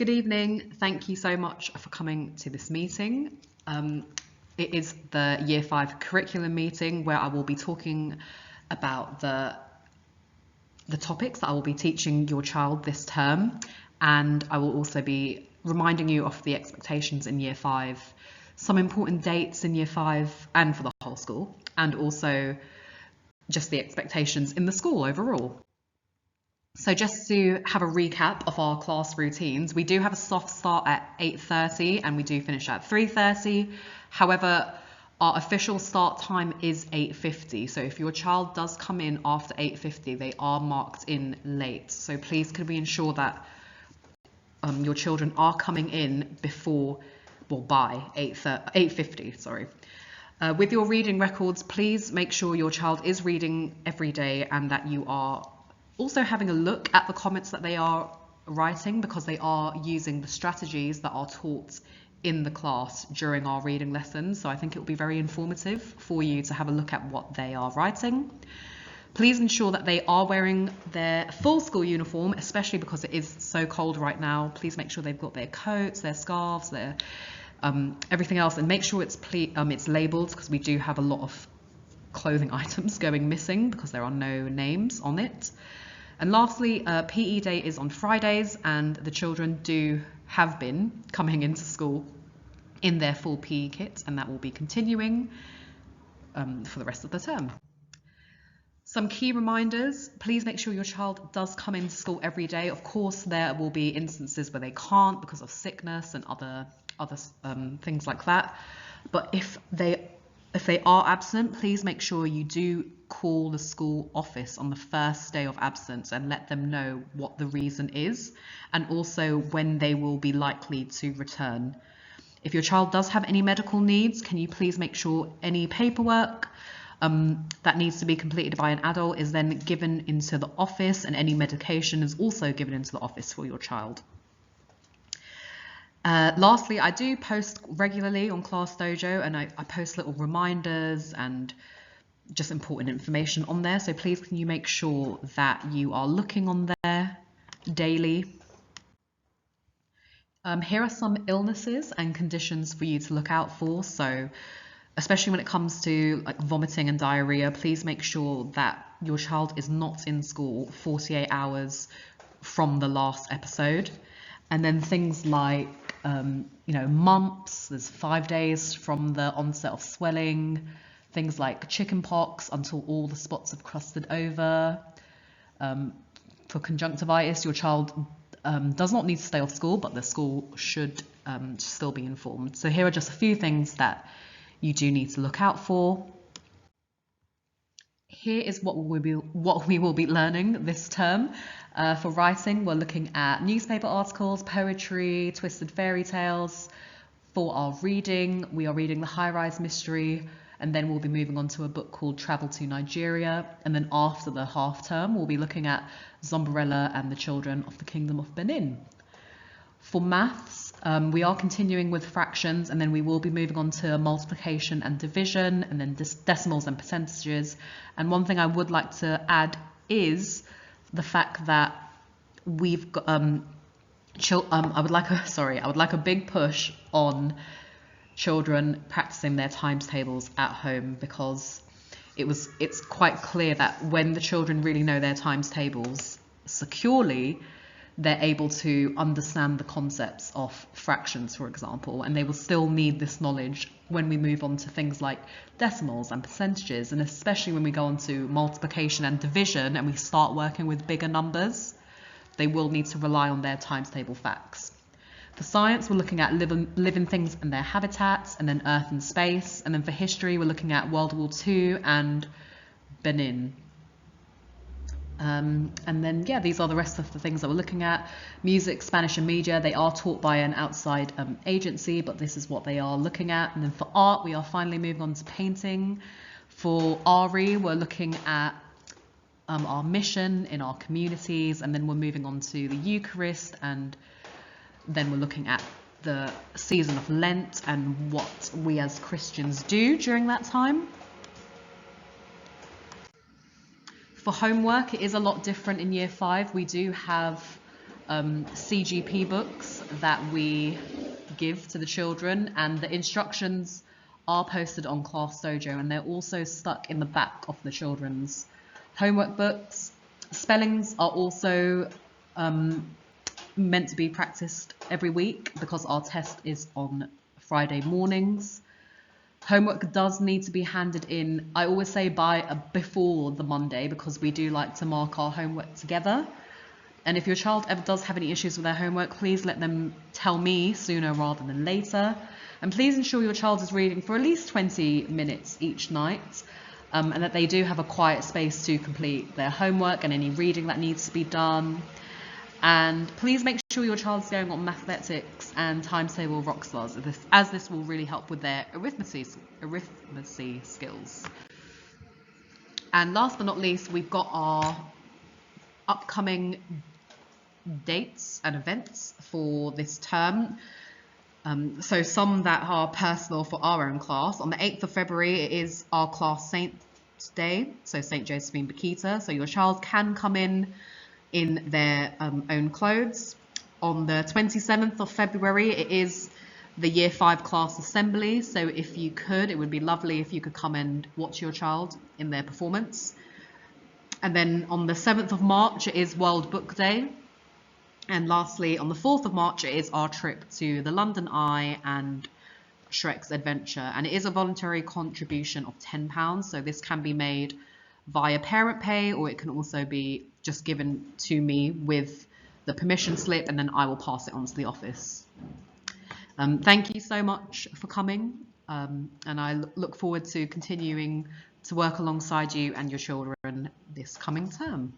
Good evening. Thank you so much for coming to this meeting. It is the Year 5 curriculum meeting where I will be talking about the topics that I will be teaching your child this term, and I will also be reminding you of the expectations in Year 5, some important dates in Year 5 and for the whole school, and also just the expectations in the school overall. So just to have a recap of our class routines, we do have a soft start at 8:30 and we do finish at 3:30. However, our official start time is 8:50. So if your child does come in after 8:50, they are marked in late. So please could we ensure that your children are coming in by 8:50, sorry. With your reading records, please make sure your child is reading every day and that you are also having a look at the comments that they are writing, because they are using the strategies that are taught in the class during our reading lessons. So I think it will be very informative for you to have a look at what they are writing. Please ensure that they are wearing their full school uniform, especially because it is so cold right now. Please make sure they've got their coats, their scarves, their everything else, and make sure it's labelled, because we do have a lot of clothing items going missing because there are no names on it. And lastly, PE day is on Fridays, and the children have been coming into school in their full PE kit, and that will be continuing for the rest of the term. Some key reminders: please make sure your child does come into school every day. Of course, there will be instances where they can't because of sickness and other things like that. But if they are absent, please make sure you do call the school office on the first day of absence and let them know what the reason is, and also when they will be likely to return. If your child does have any medical needs, can you please make sure any paperwork that needs to be completed by an adult is then given into the office, and any medication is also given into the office for your child. Lastly, I do post regularly on Class Dojo, and I post little reminders and just important information on there. So please can you make sure that you are looking on there daily. Here are some illnesses and conditions for you to look out for. So especially when it comes to like vomiting and diarrhea, please make sure that your child is not in school 48 hours from the last episode. And then things like mumps, there's 5 days from the onset of swelling, things like chicken pox until all the spots have crusted over. For conjunctivitis, your child does not need to stay off school, but the school should still be informed. So here are just a few things that you do need to look out for. Here is what we will be learning this term. For writing, we're looking at newspaper articles, poetry, twisted fairy tales. For our reading, we are reading The High-Rise Mystery, and then we'll be moving on to a book called Travel to Nigeria. And then after the half term, we'll be looking at Zombarella and the Children of the Kingdom of Benin. For maths, we are continuing with fractions, and then we will be moving on to multiplication and division, and then decimals and percentages. And one thing I would like to add is the fact that we've got I would like a big push on children practicing their times tables at home, because it's quite clear that when the children really know their times tables securely, they're able to understand the concepts of fractions, for example, and they will still need this knowledge when we move on to things like decimals and percentages, and especially when we go on to multiplication and division and we start working with bigger numbers, they will need to rely on their times table facts. For science, we're looking at living things and their habitats, and then Earth and space, and then for history, we're looking at World War II and Benin. And then, these are the rest of the things that we're looking at. Music, Spanish and media, they are taught by an outside agency, but this is what they are looking at. And then for art, we are finally moving on to painting. For RE, we're looking at our mission in our communities, and then we're moving on to the Eucharist, and then we're looking at the season of Lent and what we as Christians do during that time. For homework, it is a lot different in Year 5. We do have CGP books that we give to the children, and the instructions are posted on Class Dojo, and they're also stuck in the back of the children's homework books. Spellings are also meant to be practiced every week because our test is on Friday mornings. Homework does need to be handed in, I always say before the Monday, because we do like to mark our homework together. And if your child ever does have any issues with their homework, please let them tell me sooner rather than later. And please ensure your child is reading for at least 20 minutes each night, and that they do have a quiet space to complete their homework and any reading that needs to be done. And please make sure your child's going on mathematics and times table rock stars, as this will really help with their arithmetic skills. And last but not least, we've got our upcoming dates and events for this term. So some that are personal for our own class. On the 8th of February, it is our class Saint's Day, so St. Josephine Bakhita. So your child can come in their own clothes. On the 27th of February, it is the Year 5 class assembly. So if you could, it would be lovely if you could come and watch your child in their performance. And then on the 7th of March, it is World Book Day. And lastly, on the 4th of March, it is our trip to the London Eye and Shrek's Adventure. And it is a voluntary contribution of £10. So this can be made via parent pay, or it can also be just given to me with the permission slip, and then I will pass it on to the office. Thank you so much for coming. And I look forward to continuing to work alongside you and your children this coming term.